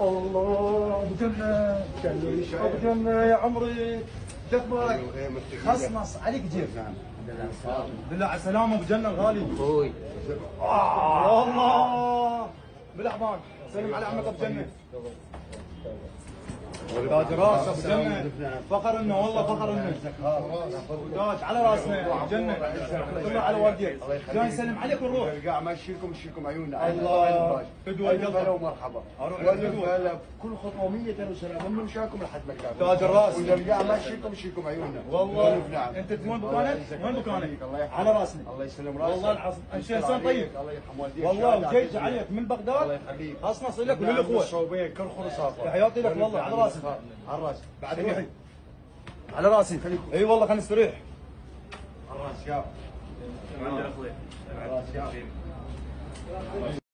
الله ابو جنه ابو جنه يا عمري دخلك خصمص عليك جيب. بالله على السلامه ابو جنه الغالي. اخوي الله بالاحضان سلم على عمك ابو جنه. تاج راس ابو جنه فخر انه والله فخر انه تاج على راسنا ابو جنه. الله على والديك جاي نسلم عليك ونروح. قاع ما تشيلكم عيوننا. الله فدوى هلا ومرحبا. اروح هلا بكل خطوه 100 وسلام من مشاكم لحد مكان. تاج الراس ونرجع ما تشيلكم عيوننا. والله نعم. انت وين مكانك؟ وين مكانك؟ الله يحفظك. على راسنا. الله يسلم راسك. والله العظيم انت انسان طيب. الله يرحم والديك. والله وجيت عليك من الله بغداد يخليك. خصنا لك وللاخوه. الصوبين كل خلصات. تحياتي لك والله على راسي. على راسي. بعد روحي على راسي. اي والله خلينا نستريح. على راسي يا. عندنا اخوي على راسي يا.